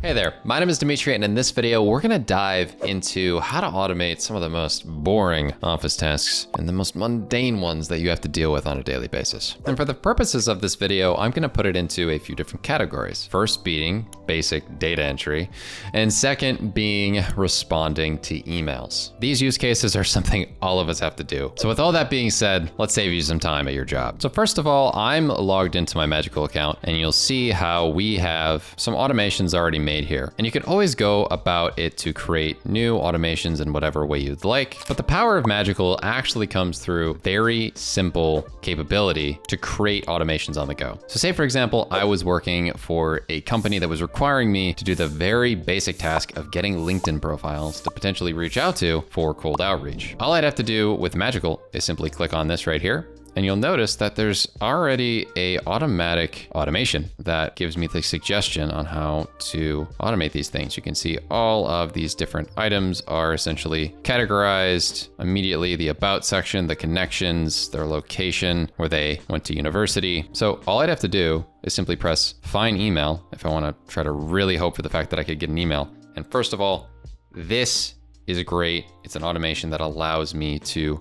Hey there, my name is Dimitri, and in this video, we're gonna dive into how to automate some of the most boring office tasks and the most mundane ones that you have to deal with on a daily basis. And for the purposes of this video, I'm gonna put it into a few different categories. First being basic data entry, and second being responding to emails. These use cases are something all of us have to do. So with all that being said, let's save you some time at your job. So first of all, I'm logged into my Magical account, and you'll see how we have some automations already made here. And you can always go about it to create new automations in whatever way you'd like. But the power of Magical actually comes through very simple capability to create automations on the go. So say, for example, I was working for a company that was requiring me to do the very basic task of getting LinkedIn profiles to potentially reach out to for cold outreach. All I'd have to do with Magical is simply click on this right here, and you'll notice that there's already a automatic automation that gives me the suggestion on how to automate these things. You can see all of these different items are essentially categorized immediately: the about section, the connections, their location, where they went to university. So all I'd have to do is simply press find email if I want to try to really hope for the fact that I could get an email. And first of all, this is great. It's an automation that allows me to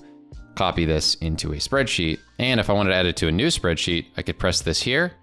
copy this into a spreadsheet. And if I wanted to add it to a new spreadsheet, I could press this here,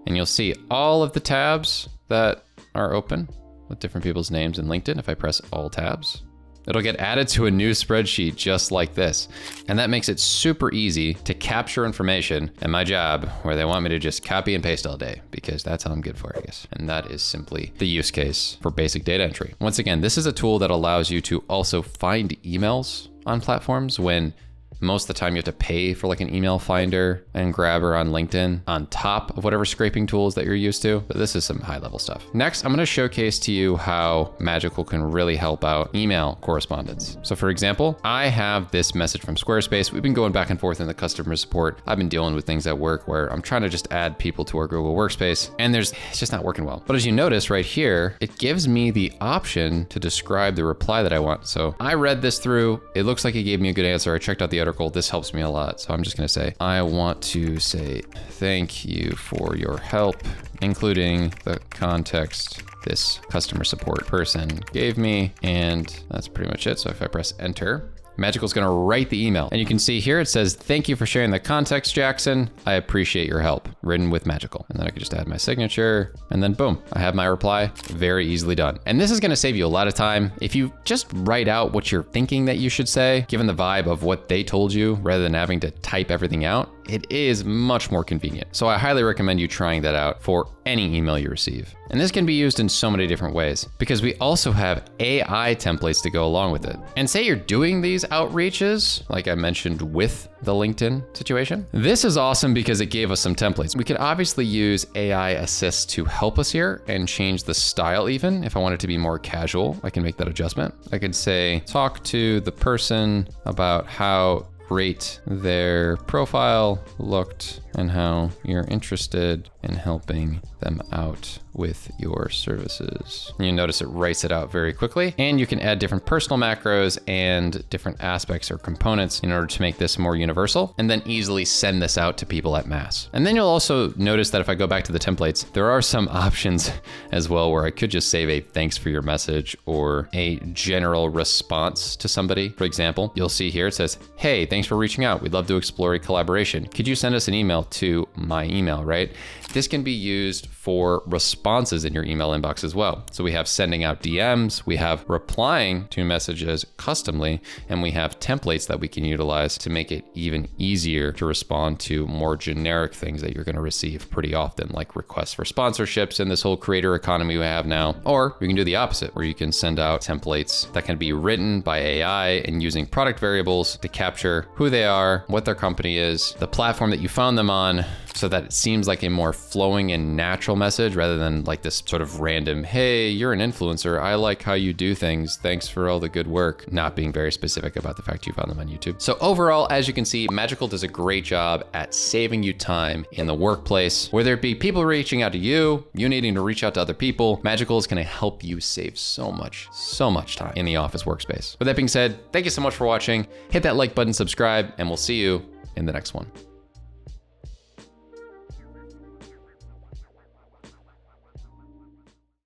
and you'll see all of the tabs that are open with different people's names in LinkedIn. If I press all tabs, it'll get added to a new spreadsheet just like this. And that makes it super easy to capture information in my job where they want me to just copy and paste all day, because that's how I'm good for it, I guess. And that is simply the use case for basic data entry. Once again, this is a tool that allows you to also find emails on platforms when most of the time you have to pay for like an email finder and grabber on LinkedIn on top of whatever scraping tools that you're used to. But this is some high level stuff. Next, I'm going to showcase to you how Magical can really help out email correspondence. So for example, I have this message from Squarespace. We've been going back and forth in the customer support. I've been dealing with things at work where I'm trying to just add people to our Google Workspace, and it's just not working well. But as you notice right here, it gives me the option to describe the reply that I want. So I read this through. It looks like it gave me a good answer. I checked out the article. This helps me a lot. So I'm just going to say, I want to say thank you for your help, including the context this customer support person gave me. And that's pretty much it. So if I press enter, Magical's going to write the email. And you can see here it says, thank you for sharing the context, Jackson. I appreciate your help. Written with Magical. And then I can just add my signature, and then boom, I have my reply. Very easily done. And this is going to save you a lot of time. If you just write out what you're thinking that you should say, given the vibe of what they told you, rather than having to type everything out, it is much more convenient. So I highly recommend you trying that out for any email you receive. And this can be used in so many different ways, because we also have AI templates to go along with it. And say you're doing these outreaches, like I mentioned with the LinkedIn situation. This is awesome because it gave us some templates. We could obviously use AI assist to help us here and change the style even. If I want it to be more casual, I can make that adjustment. I could say, talk to the person about how great their profile looked and how you're interested in helping them out with your services. And you notice it writes it out very quickly, and you can add different personal macros and different aspects or components in order to make this more universal, and then easily send this out to people at mass. And then you'll also notice that if I go back to the templates, there are some options as well where I could just save a thanks for your message or a general response to somebody. For example, you'll see here it says, hey, thanks for reaching out. We'd love to explore a collaboration. Could you send us an email to my email, right? This can be used for responses in your email inbox as well. So we have sending out DMs, we have replying to messages customly, and we have templates that we can utilize to make it even easier to respond to more generic things that you're going to receive pretty often, like requests for sponsorships in this whole creator economy we have now. Or we can do the opposite, where you can send out templates that can be written by AI and using product variables to capture who they are, what their company is, the platform that you found them on, so that it seems like a more flowing and natural message rather than like this sort of random, hey, you're an influencer, I like how you do things, thanks for all the good work, not being very specific about the fact you found them on YouTube. So overall, as you can see, Magical does a great job at saving you time in the workplace, whether it be people reaching out to you, you needing to reach out to other people. Magical is going to help you save so much time in the office workspace. With that being said, thank you so much for watching. Hit that like button, subscribe, and we'll see you in the next one.